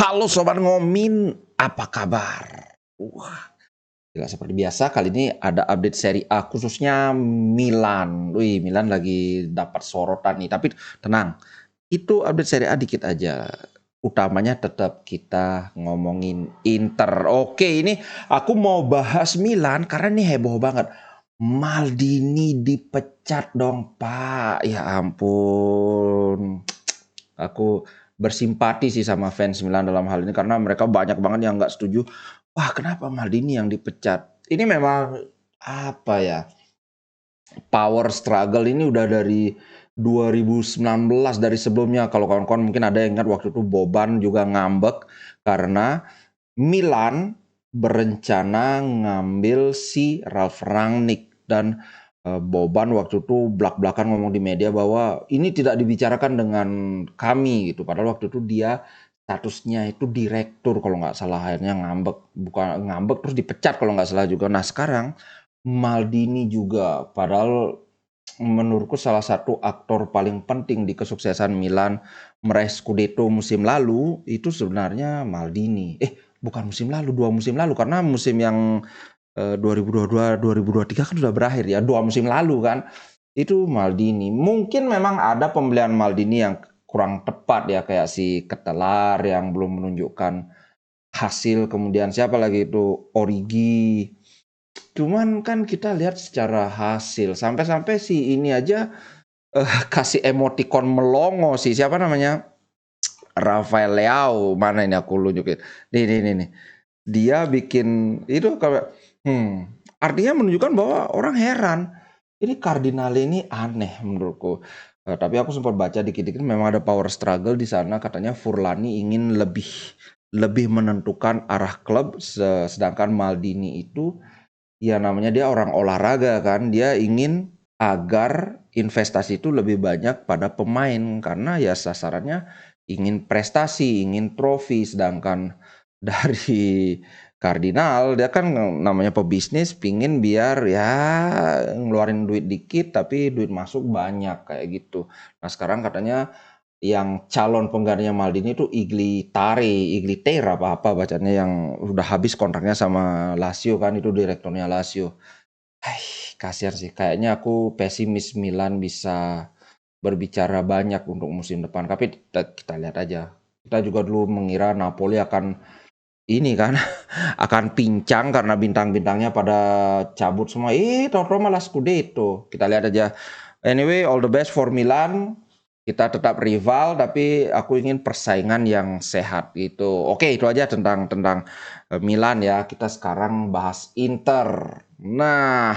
Halo Sobat Ngomin, apa kabar? Wah, gila seperti biasa kali ini ada update Serie A khususnya Milan. Wih, Milan lagi dapat sorotan nih. Tapi tenang, itu update Serie A dikit aja. Utamanya tetap kita ngomongin Inter. Oke, ini aku mau bahas Milan karena ini heboh banget. Maldini dipecat dong, Pak. Ya ampun. Aku bersimpati sih sama fans Milan dalam hal ini karena mereka banyak banget yang nggak setuju. Wah, kenapa Maldini yang dipecat? Ini memang apa ya? Power struggle ini udah dari 2019 dari sebelumnya. Kalau kawan-kawan mungkin ada yang ingat waktu itu Boban juga ngambek karena Milan berencana ngambil si Ralf Rangnick dan Boban waktu itu blak-blakan ngomong di media bahwa ini tidak dibicarakan dengan kami gitu. Padahal waktu itu dia statusnya itu direktur kalau nggak salah, akhirnya ngambek, bukan ngambek terus dipecat kalau nggak salah juga. Nah sekarang Maldini juga, padahal menurutku salah satu aktor paling penting di kesuksesan Milan meraih Scudetto musim lalu itu sebenarnya Maldini. Bukan musim lalu, 2 musim lalu karena musim yang 2022-2023 kan sudah berakhir ya, 2 musim lalu kan. Itu Maldini. Mungkin memang ada pembelian Maldini yang kurang tepat ya, kayak si Ketelar yang belum menunjukkan hasil, kemudian siapa lagi itu Origi. Cuman kan kita lihat secara hasil, sampai-sampai si ini aja kasih emoticon melongo sih, siapa namanya? Rafael Leao, mana ini aku tunjukin. Nih. Dia bikin itu kayak artinya menunjukkan bahwa orang heran. Ini Cardinale ini aneh menurutku. Tapi aku sempat baca dikit-dikit memang ada power struggle di sana, katanya Furlani ingin lebih menentukan arah klub, sedangkan Maldini itu ya namanya dia orang olahraga kan, dia ingin agar investasi itu lebih banyak pada pemain karena ya sasarannya ingin prestasi, ingin trofi, sedangkan dari Cardinal dia kan namanya pebisnis, pingin biar ya ngeluarin duit dikit tapi duit masuk banyak kayak gitu. Nah sekarang katanya yang calon penggantinya Maldini itu Igliter apa bacanya, yang udah habis kontraknya sama Lazio kan, itu direkturnya Lazio. Kasihan sih, kayaknya aku pesimis Milan bisa berbicara banyak untuk musim depan. Tapi kita lihat aja. Kita juga dulu mengira Napoli akan ini kan akan pincang karena bintang-bintangnya pada cabut semua. Tahu-tahu malah Scudetto. Kita lihat aja. Anyway, all the best for Milan. Kita tetap rival, tapi aku ingin persaingan yang sehat gitu. Oke, itu aja tentang Milan ya. Kita sekarang bahas Inter. Nah,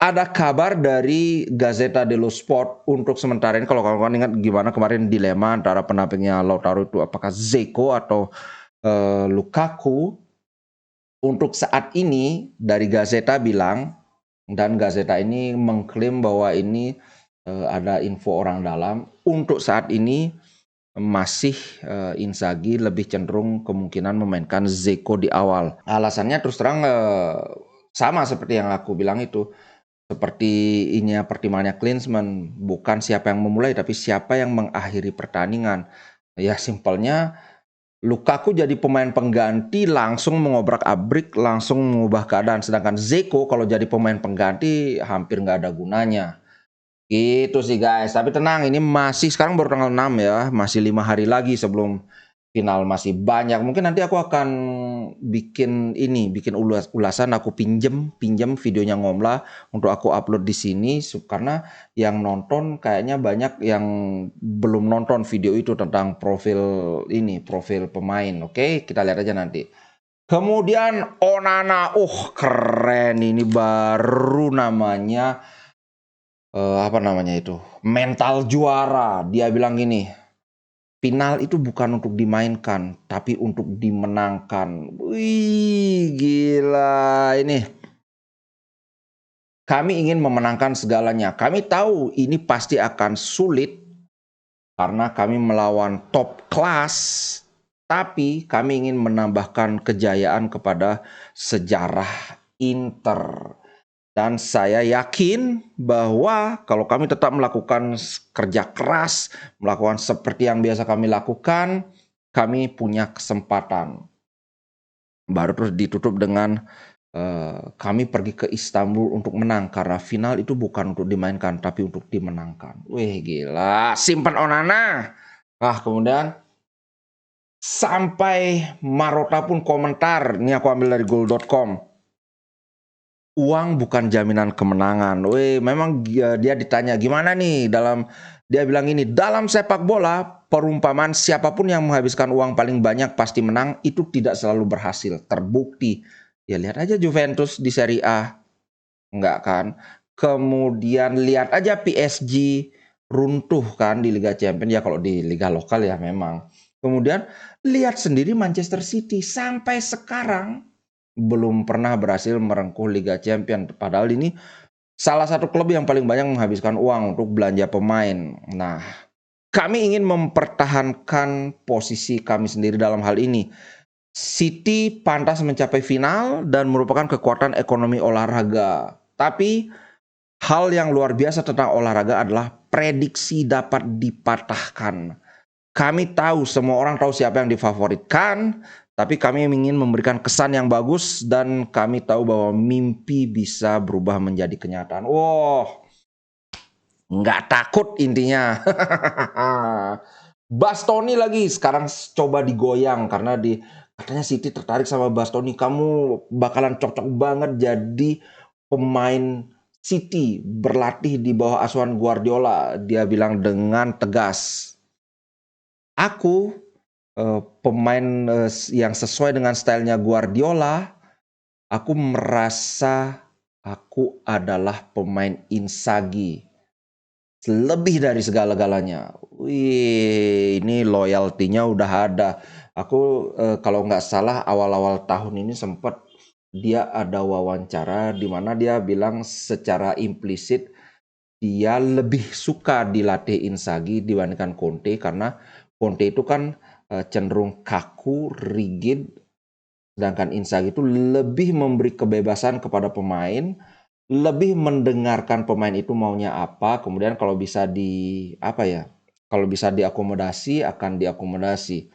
ada kabar dari Gazzetta dello Sport untuk sementara ini. Kalau kawan-kawan ingat gimana kemarin dilema antara pendampingnya Lautaro itu apakah Dzeko atau Lukaku. Untuk saat ini dari Gazzetta bilang, dan Gazzetta ini mengklaim bahwa ini ada info orang dalam. Untuk saat ini masih Inzaghi lebih cenderung kemungkinan memainkan Dzeko di awal. Alasannya terus terang sama seperti yang aku bilang itu. Seperti ini ya, pertimbangannya Klinsmann, bukan siapa yang memulai tapi siapa yang mengakhiri pertandingan. Ya simpelnya Lukaku jadi pemain pengganti langsung mengobrak-abrik, langsung mengubah keadaan. Sedangkan Dzeko kalau jadi pemain pengganti hampir nggak ada gunanya. Gitu sih guys. Tapi tenang, ini masih sekarang baru tanggal 6 ya. Masih 5 hari lagi sebelum final, masih banyak. Mungkin nanti aku akan bikin ulasan, aku pinjem videonya Ngomla untuk aku upload di sini karena yang nonton kayaknya banyak yang belum nonton video itu tentang profil pemain. Oke, kita lihat aja nanti. Kemudian Onana, keren, ini baru namanya apa namanya itu? Mental juara. Dia bilang gini, final itu bukan untuk dimainkan, tapi untuk dimenangkan. Wih, gila ini. Kami ingin memenangkan segalanya. Kami tahu ini pasti akan sulit karena kami melawan top kelas, tapi kami ingin menambahkan kejayaan kepada sejarah Inter. Dan saya yakin bahwa kalau kami tetap melakukan kerja keras, melakukan seperti yang biasa kami lakukan, kami punya kesempatan. Baru terus ditutup dengan kami pergi ke Istanbul untuk menang karena final itu bukan untuk dimainkan tapi untuk dimenangkan. Wih gila, simpan Onana. Nah kemudian sampai Marota pun komentar, ini aku ambil dari goal.com. Uang bukan jaminan kemenangan. Weh, memang dia ditanya gimana nih dia bilang ini, dalam sepak bola perumpamaan siapapun yang menghabiskan uang paling banyak pasti menang itu tidak selalu berhasil. Terbukti. Ya lihat aja Juventus di Serie A. Enggak kan? Kemudian lihat aja PSG runtuh kan di Liga Champions ya kalau di liga lokal ya memang. Kemudian lihat sendiri Manchester City sampai sekarang belum pernah berhasil merengkuh Liga Champions. Padahal ini salah satu klub yang paling banyak menghabiskan uang untuk belanja pemain. Nah, kami ingin mempertahankan posisi kami sendiri dalam hal ini. City pantas mencapai final dan merupakan kekuatan ekonomi olahraga. Tapi hal yang luar biasa tentang olahraga adalah prediksi dapat dipatahkan. Kami tahu, semua orang tahu siapa yang difavoritkan, tapi kami ingin memberikan kesan yang bagus dan kami tahu bahwa mimpi bisa berubah menjadi kenyataan. Wow, nggak takut intinya. Bastoni lagi sekarang coba digoyang karena katanya City tertarik sama Bastoni. Kamu bakalan cocok banget jadi pemain City berlatih di bawah asuhan Guardiola. Dia bilang dengan tegas. Aku pemain yang sesuai dengan stylenya Guardiola, aku merasa aku adalah pemain Inzaghi. Lebih dari segala-galanya. Wih, ini loyaltinya udah ada. Aku kalau nggak salah awal-awal tahun ini sempat dia ada wawancara di mana dia bilang secara implisit dia lebih suka dilatih Inzaghi dibandingkan Conte karena Conte itu kan cenderung kaku, rigid, sedangkan Inzaghi itu lebih memberi kebebasan kepada pemain, lebih mendengarkan pemain itu maunya apa, kemudian kalau bisa kalau bisa diakomodasi akan diakomodasi.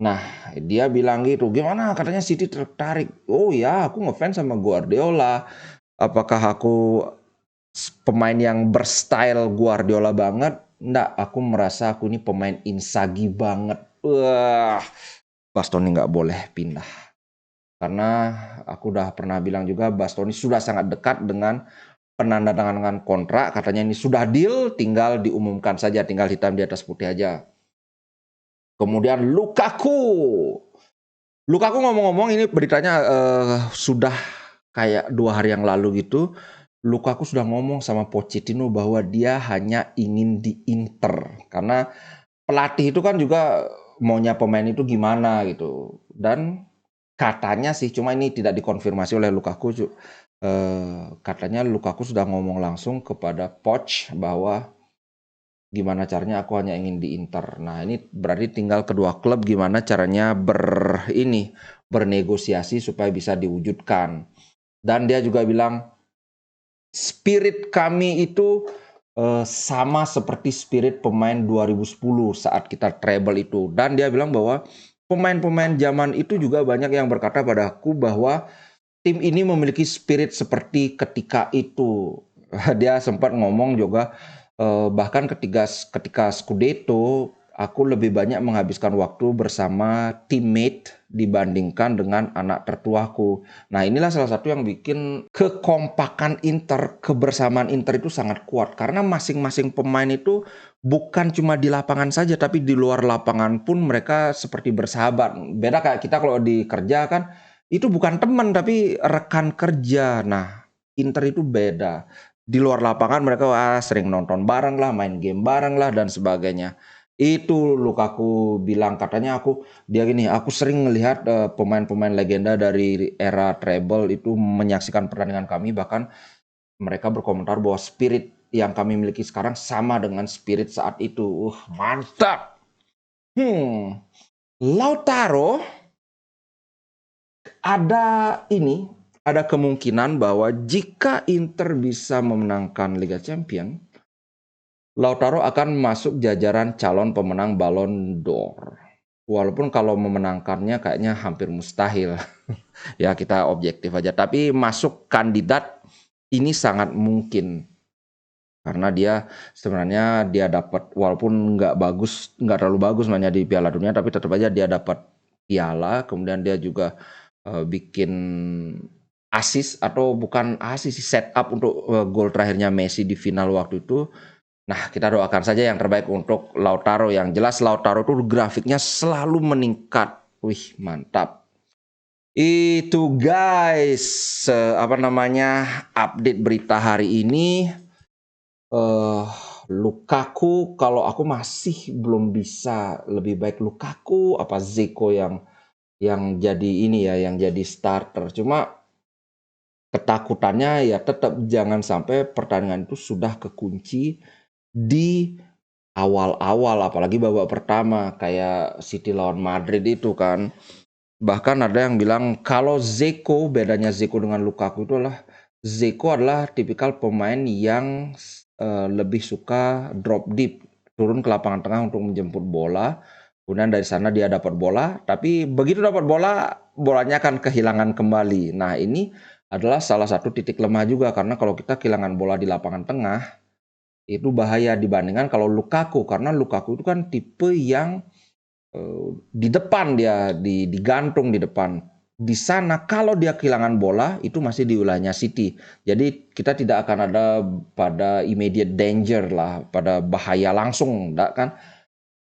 Nah, dia bilang gitu, gimana katanya City tertarik. Oh ya, aku ngefans sama Guardiola. Apakah aku pemain yang berstyle Guardiola banget? Nggak, aku merasa aku ini pemain Inzaghi banget. Wah, Bastoni nggak boleh pindah. Karena aku udah pernah bilang juga Bastoni sudah sangat dekat dengan penandatanganan kontrak. Katanya ini sudah deal, tinggal diumumkan saja, tinggal hitam di atas putih aja. Kemudian Lukaku. Lukaku ngomong-ngomong ini beritanya sudah kayak 2 hari yang lalu gitu. Lukaku sudah ngomong sama Pochettino bahwa dia hanya ingin di Inter. Karena pelatih itu kan juga maunya pemain itu gimana gitu. Dan katanya sih, cuma ini tidak dikonfirmasi oleh Lukaku. Katanya Lukaku sudah ngomong langsung kepada Poch bahwa gimana caranya aku hanya ingin di Inter. Nah ini berarti tinggal kedua klub gimana caranya bernegosiasi supaya bisa diwujudkan. Dan dia juga bilang spirit kami itu sama seperti spirit pemain 2010 saat kita treble itu. Dan dia bilang bahwa pemain-pemain zaman itu juga banyak yang berkata padaku bahwa tim ini memiliki spirit seperti ketika itu. Dia sempat ngomong juga bahkan ketika Scudetto aku lebih banyak menghabiskan waktu bersama teammate dibandingkan dengan anak tertuaku. Nah inilah salah satu yang bikin kekompakan Inter, kebersamaan Inter itu sangat kuat. Karena masing-masing pemain itu bukan cuma di lapangan saja, tapi di luar lapangan pun mereka seperti bersahabat. Beda kayak kita kalau di kerja kan, itu bukan teman tapi rekan kerja. Nah Inter itu beda. Di luar lapangan mereka sering nonton bareng lah, main game bareng lah dan sebagainya. Itu Lukaku bilang katanya dia gini, aku sering melihat pemain-pemain legenda dari era treble itu menyaksikan pertandingan kami, bahkan mereka berkomentar bahwa spirit yang kami miliki sekarang sama dengan spirit saat itu. Mantap. Lautaro ada ini ada kemungkinan bahwa jika Inter bisa memenangkan Liga Champions, Lautaro akan masuk jajaran calon pemenang Ballon d'Or. Walaupun kalau memenangkannya kayaknya hampir mustahil. Ya kita objektif aja. Tapi masuk kandidat ini sangat mungkin. Karena dia sebenarnya dia dapat, walaupun nggak terlalu bagus mainnya di Piala Dunia, tapi tetap aja dia dapat piala. Kemudian dia juga bikin assist, atau bukan assist, set up untuk gol terakhirnya Messi di final waktu itu. Nah, kita doakan saja yang terbaik untuk Lautaro. Yang jelas Lautaro itu grafiknya selalu meningkat. Wih, mantap. Itu guys, update berita hari ini. Lukaku, kalau aku masih belum bisa, lebih baik Lukaku apa Zico yang jadi ini ya, yang jadi starter. Cuma ketakutannya ya tetap jangan sampai pertandingan itu sudah kekunci di awal-awal, apalagi babak pertama kayak City lawan Madrid itu kan. Bahkan ada yang bilang kalau Zico, bedanya Zico dengan Lukaku itu adalah Zico adalah tipikal pemain yang lebih suka drop deep, turun ke lapangan tengah untuk menjemput bola. Kemudian dari sana dia dapat bola, tapi begitu dapat bola, bolanya akan kehilangan kembali. Nah, ini adalah salah satu titik lemah juga, karena kalau kita kehilangan bola di lapangan tengah, itu bahaya dibandingkan kalau Lukaku, karena Lukaku itu kan tipe yang di depan, dia digantung di depan. Di sana kalau dia kehilangan bola itu masih di wilayahnya City. Jadi kita tidak akan ada pada immediate danger lah, pada bahaya langsung, enggak kan?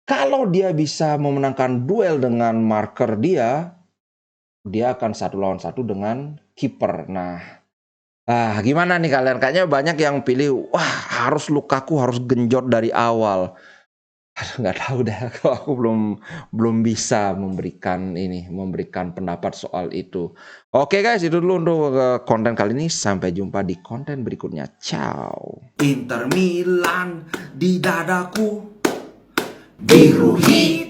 Kalau dia bisa memenangkan duel dengan marker dia akan 1 lawan 1 dengan kiper. Nah, gimana nih kalian? Kayaknya banyak yang pilih, wah harus Lukaku, harus genjot dari awal. Aduh, nggak tahu dah, kalau aku belum bisa memberikan pendapat soal itu. Oke guys, itu dulu untuk konten kali ini. Sampai jumpa di konten berikutnya. Ciao. Inter Milan di dadaku, biru hitam.